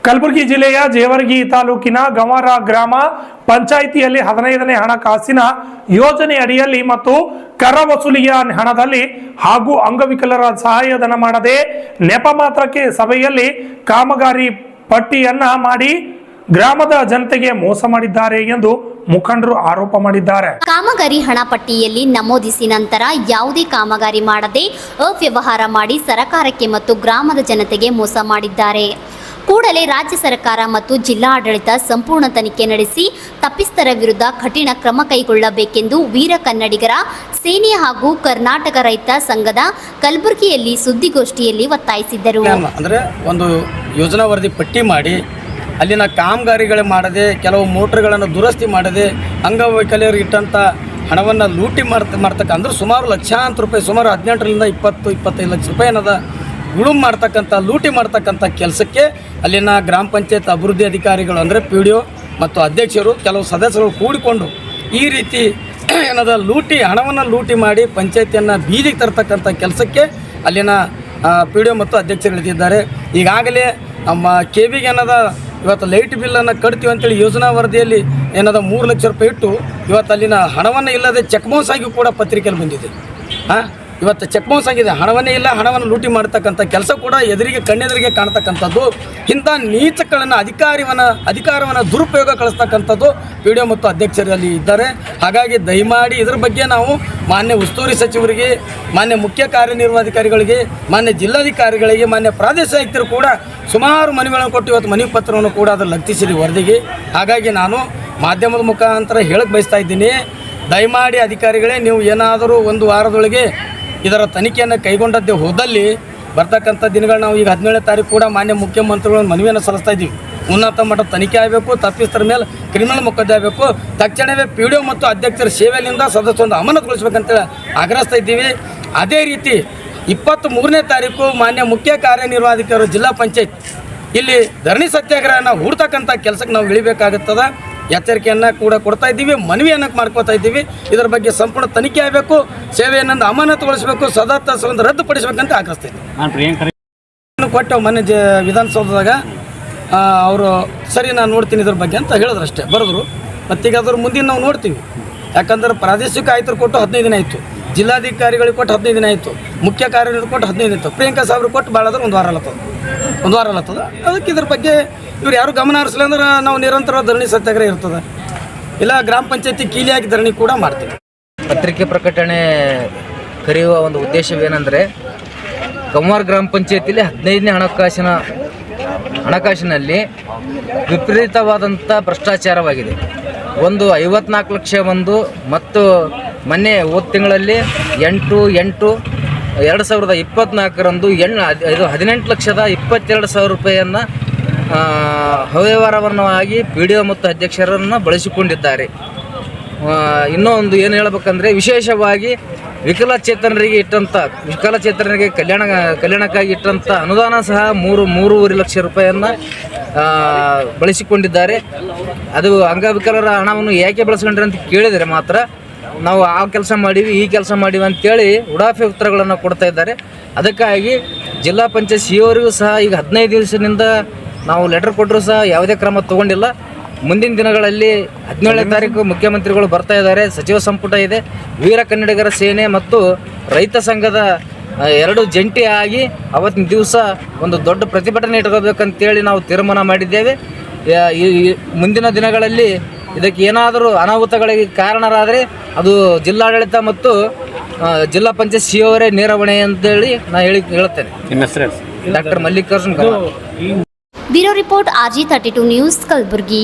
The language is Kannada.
ಕಲಬುರಗಿ ಜಿಲ್ಲೆಯ ಜೇವರ್ಗಿ ತಾಲೂಕಿನ ಗಂವಾರ ಗ್ರಾಮ ಪಂಚಾಯಿತಿಯಲ್ಲಿ 15ನೇ ಹಣಕಾಸಿನ ಯೋಜನೆ ಅಡಿಯಲ್ಲಿ ಮತ್ತು ಕರ ವಸೂಲಿಯ ಹಣದಲ್ಲಿ ಹಾಗೂ ಅಂಗವಿಕಲರ ಸಹಾಯಧನ ಮಾಡದೆ ನೆಪ ಮಾತ್ರಕ್ಕೆ ಸಭೆಯಲ್ಲಿ ಕಾಮಗಾರಿ ಪಟ್ಟಿಯನ್ನ ಮಾಡಿ ಗ್ರಾಮದ ಜನತೆಗೆ ಮೋಸ ಮಾಡಿದ್ದಾರೆ ಎಂದು ಮುಖಂಡರು ಆರೋಪ ಮಾಡಿದ್ದಾರೆ. ಕಾಮಗಾರಿ ಹಣ ಪಟ್ಟಿಯಲ್ಲಿ ನಮೂದಿಸಿ ನಂತರ ಯಾವುದೇ ಕಾಮಗಾರಿ ಮಾಡದೆ ಅವ್ಯವಹಾರ ಮಾಡಿ ಸರ್ಕಾರಕ್ಕೆ ಮತ್ತು ಗ್ರಾಮದ ಜನತೆಗೆ ಮೋಸ ಮಾಡಿದ್ದಾರೆ. ಕೂಡಲೇ ರಾಜ್ಯ ಸರ್ಕಾರ ಮತ್ತು ಜಿಲ್ಲಾಡಳಿತ ಸಂಪೂರ್ಣ ತನಿಖೆ ನಡೆಸಿ ತಪ್ಪಿಸ್ಥರ ವಿರುದ್ಧ ಕಠಿಣ ಕ್ರಮ ಕೈಗೊಳ್ಳಬೇಕೆಂದು ವೀರ ಕನ್ನಡಿಗರ ಸೇನೆ ಹಾಗೂ ಕರ್ನಾಟಕ ರೈತ ಸಂಘದ ಕಲಬುರಗಿಯಲ್ಲಿ ಸುದ್ದಿಗೋಷ್ಠಿಯಲ್ಲಿ ಒತ್ತಾಯಿಸಿದ್ದರು. ಅಂದರೆ ಒಂದು ಯೋಜನಾ ವರದಿ ಪಟ್ಟಿ ಮಾಡಿ ಅಲ್ಲಿನ ಕಾಮಗಾರಿಗಳು ಮಾಡದೆ, ಕೆಲವು ಮೋಟ್ರ್ಗಳನ್ನು ದುರಸ್ತಿ ಮಾಡದೆ, ಅಂಗವೈಕಲ್ಯರಿಗೆ ಇಟ್ಟಂಥ ಹಣವನ್ನು ಲೂಟಿ ಮಾಡ್ತಕ್ಕಂದ್ರೆ ಸುಮಾರು ಲಕ್ಷಾಂತರ ರೂಪಾಯಿ, ಸುಮಾರು 18ರಿಂದ 20-25 ಲಕ್ಷ ರೂಪಾಯಿ ಏನದ ಗುಳುಂ ಮಾಡ್ತಕ್ಕಂಥ, ಲೂಟಿ ಮಾಡ್ತಕ್ಕಂಥ ಕೆಲಸಕ್ಕೆ ಅಲ್ಲಿನ ಗ್ರಾಮ ಪಂಚಾಯತ್ ಅಭಿವೃದ್ಧಿ ಅಧಿಕಾರಿಗಳು ಅಂದರೆ PDO ಮತ್ತು ಅಧ್ಯಕ್ಷರು, ಕೆಲವು ಸದಸ್ಯರು ಕೂಡಿಕೊಂಡು ಈ ರೀತಿ ಏನದ ಹಣವನ್ನು ಲೂಟಿ ಮಾಡಿ ಪಂಚಾಯತಿಯನ್ನು ಬೀದಿಗೆ ತರ್ತಕ್ಕಂಥ ಕೆಲಸಕ್ಕೆ ಅಲ್ಲಿನ PDO ಮತ್ತು ಅಧ್ಯಕ್ಷರು ಇಳಿದಿದ್ದಾರೆ. ಈಗಾಗಲೇ ನಮ್ಮ KBಗೆ ಏನದ ಇವತ್ತು ಲೈಟ್ ಬಿಲ್ಲನ್ನು ಕಟ್ತೀವಿ ಅಂತೇಳಿ ಯೋಜನಾ ವರದಿಯಲ್ಲಿ ಏನದ 3 ಲಕ್ಷ ರೂಪಾಯಿ ಇಟ್ಟು ಇವತ್ತು ಅಲ್ಲಿನ ಹಣವನ್ನು ಇಲ್ಲದೆ ಚೆಕ್ ಬೌನ್ಸ್ ಆಗಿ ಕೂಡ ಪತ್ರಿಕೆಯಲ್ಲಿ ಬಂದಿದೆ. ಇವತ್ತು ಚೆಕ್ ಬೌನ್ಸ್ ಆಗಿದೆ, ಹಣವನ್ನೇ ಇಲ್ಲ, ಹಣವನ್ನು ಲೂಟಿ ಮಾಡ್ತಕ್ಕಂಥ ಕೆಲಸ ಕೂಡ ಕಣ್ಣೆದುರಿಗೆ ಕಾಣ್ತಕ್ಕಂಥದ್ದು. ಇಂಥ ನೀಚಗಳನ್ನು ಅಧಿಕಾರವನ್ನು ದುರುಪಯೋಗ ಕಳಿಸ್ತಕ್ಕಂಥದ್ದು PDO ಮತ್ತು ಅಧ್ಯಕ್ಷರಲ್ಲಿ ಇದ್ದಾರೆ. ಹಾಗಾಗಿ ದಯಮಾಡಿ ಇದರ ಬಗ್ಗೆ ನಾವು ಮಾನ್ಯ ಉಸ್ತುವಾರಿ ಸಚಿವರಿಗೆ, ಮಾನ್ಯ ಮುಖ್ಯ ಕಾರ್ಯನಿರ್ವಹಣಾಧಿಕಾರಿಗಳಿಗೆ, ಮಾನ್ಯ ಜಿಲ್ಲಾಧಿಕಾರಿಗಳಿಗೆ, ಮಾನ್ಯ ಪ್ರಾದೇಶಿಕ ಆಯುಕ್ತರು ಕೂಡ ಸುಮಾರು ಮನವಿಗಳನ್ನು ಕೊಟ್ಟು ಇವತ್ತು ಮನವಿ ಪತ್ರವನ್ನು ಕೂಡ ಅದನ್ನು ಲಗ್ತಿಸಿದೆ ವರದಿಗೆ. ಹಾಗಾಗಿ ನಾನು ಮಾಧ್ಯಮದ ಮುಖಾಂತರ ಹೇಳಕ್ಕೆ ಬಯಸ್ತಾ ಇದ್ದೀನಿ, ದಯಮಾಡಿ ಅಧಿಕಾರಿಗಳೇ, ನೀವು ಏನಾದರೂ ಒಂದು ವಾರದೊಳಗೆ ಇದರ ತನಿಖೆಯನ್ನು ಕೈಗೊಂಡದ್ದೇ ಹೋದಲ್ಲಿ ಬರ್ತಕ್ಕಂಥ ದಿನಗಳು ನಾವು ಈಗ 17ನೇ ತಾರೀಕು ಕೂಡ ಮಾನ್ಯ ಮುಖ್ಯಮಂತ್ರಿಗಳನ್ನು ಮನವಿಯನ್ನು ಸಲ್ಲಿಸ್ತಾ ಇದ್ದೀವಿ. ಉನ್ನತ ಮಟ್ಟದ ತನಿಖೆ ಆಗಬೇಕು, ತಪ್ಪಿಸ್ತರ ಮೇಲೆ ಕ್ರಿಮಿನಲ್ ಮೊಕದ್ದಮೆ ಆಗಬೇಕು, ತಕ್ಷಣವೇ PDO ಮತ್ತು ಅಧ್ಯಕ್ಷರ ಸೇವೆಯಿಂದ ಸದಸ್ಯರನ್ನು ಅಮಾನತುಗೊಳಿಸಬೇಕಂತೇಳಿ ಆಗ್ರಹಿಸ್ತಾ ಇದ್ದೀವಿ. ಅದೇ ರೀತಿ 23ನೇ ತಾರೀಕು ಮಾನ್ಯ ಮುಖ್ಯ ಕಾರ್ಯನಿರ್ವಹಣಾಧಿಕಾರಿ ಜಿಲ್ಲಾ ಪಂಚಾಯತ್ ಇಲ್ಲಿ ಧರಣಿ ಸತ್ಯಾಗ್ರಹನ ಹೂಡ್ತಕ್ಕಂಥ ಕೆಲಸಕ್ಕೆ ನಾವು ಇಳಿಬೇಕಾಗುತ್ತದೆ. ಎಚ್ಚರಿಕೆಯನ್ನು ಕೂಡ ಕೊಡ್ತಾ ಇದ್ದೀವಿ, ಮನವಿಯನ್ನು ಮಾಡ್ಕೋತಾ ಇದ್ದೀವಿ. ಇದರ ಬಗ್ಗೆ ಸಂಪೂರ್ಣ ತನಿಖೆ ಆಗಬೇಕು, ಸೇವೆಯನ್ನು ಅಮಾನತುಗೊಳಿಸಬೇಕು, ಸದಸ್ಯರನ್ನು ರದ್ದುಪಡಿಸಬೇಕಂತ ಆಗ್ರಹಿಸ್ತೀವಿ. ಕೊಟ್ಟು ಮೊನ್ನೆ ವಿಧಾನಸೌಧದಾಗ ಅವರು ಸರಿ ನಾನು ನೋಡ್ತೀನಿ ಇದ್ರ ಬಗ್ಗೆ ಅಂತ ಹೇಳಿದ್ರು, ಅಷ್ಟೇ ಬರೆದ್ರು. ಮತ್ತೀಗ ಅದ್ರ ಮುಂದಿನ ನಾವು ನೋಡ್ತೀವಿ. ಯಾಕಂದ್ರೆ ಪ್ರಾದೇಶಿಕ ಆಯುಕ್ತರು ಕೊಟ್ಟು 15 ದಿನ ಆಯಿತು, ಜಿಲ್ಲಾಧಿಕಾರಿಗಳಿಗೆ ಕೊಟ್ಟು 15 ದಿನ ಆಯಿತು, ಮುಖ್ಯ ಕಾರ್ಯನಿರ್ವಾಹಕರು ಕೊಟ್ಟು 15 ದಿನ ಆಯಿತು, ಪ್ರಿಯಾಂಕಾ ಸಾಹೇಬ್ರು ಕೊಟ್ಟು ಭಾಳ ಅಂದ್ರೆ ಒಂದು ವಾರ ಅಲ್ಲತ್ತದ. ಅದಕ್ಕೆ ಇದ್ರ ಬಗ್ಗೆ ಇವ್ರು ಯಾರು ಗಮನ ಹರಿಸಲಿ ಅಂದ್ರೆ ನಾವು ನಿರಂತರ ಧರಣಿ ಸತ್ಯಾಗ್ರಹ ಇರ್ತದೆ, ಇಲ್ಲ ಗ್ರಾಮ ಪಂಚಾಯತಿ ಕೀಲಿಯಾಗಿ ಧರಣಿ ಕೂಡ ಮಾಡ್ತೀವಿ. ಪತ್ರಿಕೆ ಪ್ರಕಟಣೆ ಕರೆಯುವ ಒಂದು ಉದ್ದೇಶವೇನೆಂದರೆ, ಗಂವಾರ ಗ್ರಾಮ ಪಂಚಾಯತಿಯಲ್ಲಿ 15ನೇ ಹಣಕಾಸಿನಲ್ಲಿ ವಿಪರೀತವಾದಂಥ ಭ್ರಷ್ಟಾಚಾರವಾಗಿದೆ. ಒಂದು 54 ಲಕ್ಷ ಮತ್ತು ಮೊನ್ನೆ ಹೋದ ತಿಂಗಳಲ್ಲಿ 8/8/2024ರಂದು 18,22,000 ರೂಪಾಯಿಯನ್ನು ಅವ್ಯವಹಾರವನ್ನು ಆಗಿ PDO ಮತ್ತು ಅಧ್ಯಕ್ಷರನ್ನು ಬಳಸಿಕೊಂಡಿದ್ದಾರೆ. ಇನ್ನೂ ಒಂದು ಏನು ಹೇಳಬೇಕಂದ್ರೆ, ವಿಶೇಷವಾಗಿ ವಿಕಲಚೇತನರಿಗೆ ಕಲ್ಯಾಣಕ್ಕಾಗಿ ಇಟ್ಟಂಥ ಅನುದಾನ ಸಹ 3.5 ಲಕ್ಷ ರೂಪಾಯಿಯನ್ನು ಬಳಸಿಕೊಂಡಿದ್ದಾರೆ. ಅದು ಅಂಗವಿಕಲರ ಹಣವನ್ನು ಯಾಕೆ ಬಳಸ್ಕೊಂಡ್ರೆ ಅಂತ ಕೇಳಿದರೆ ಮಾತ್ರ ನಾವು ಆ ಕೆಲಸ ಮಾಡೀವಿ, ಈ ಕೆಲಸ ಮಾಡೀವಿ ಅಂತೇಳಿ ಉಡಾಫೆ ಉತ್ತರಗಳನ್ನು ಕೊಡ್ತಾ ಇದ್ದಾರೆ. ಅದಕ್ಕಾಗಿ ಜಿಲ್ಲಾ ಪಂಚಾಯತ್ ಸಿಒರಿಗೂ ಸಹ ಈಗ 15 ದಿವಸದಿಂದ ನಾವು ಲೆಟರ್ ಕೊಟ್ಟರೂ ಸಹ ಯಾವುದೇ ಕ್ರಮ ತಗೊಂಡಿಲ್ಲ. ಮುಂದಿನ ದಿನಗಳಲ್ಲಿ 17ನೇ ತಾರೀಕು ಮುಖ್ಯಮಂತ್ರಿಗಳು ಬರ್ತಾ ಇದ್ದಾರೆ, ಸಚಿವ ಸಂಪುಟ ಇದೆ, ವೀರ ಕನ್ನಡಿಗರ ಸೇನೆ ಮತ್ತು ರೈತ ಸಂಘದ 2 ಜಂಟಿಯಾಗಿ ಅವತ್ತಿನ ದಿವಸ ಒಂದು ದೊಡ್ಡ ಪ್ರತಿಭಟನೆ ಇಟ್ಕೋಬೇಕಂತೇಳಿ ನಾವು ತೀರ್ಮಾನ ಮಾಡಿದ್ದೇವೆ. ಮುಂದಿನ ದಿನಗಳಲ್ಲಿ ಇದಕ್ಕೆ ಏನಾದರೂ ಅನಾಹುತಗಳಿಗೆ ಕಾರಣರಾದರೆ ಅದು ಜಿಲ್ಲಾಡಳಿತ ಮತ್ತು ಜಿಲ್ಲಾ ಪಂಚಾಯತ್ ಸಿಒರೇ ನೇರ ಹೊಣೆ ಅಂತೇಳಿ ನಾನು ಹೇಳ್ತೇನೆ. Doctor Mallikarjun. Bureau report RG32 news, Kalaburagi.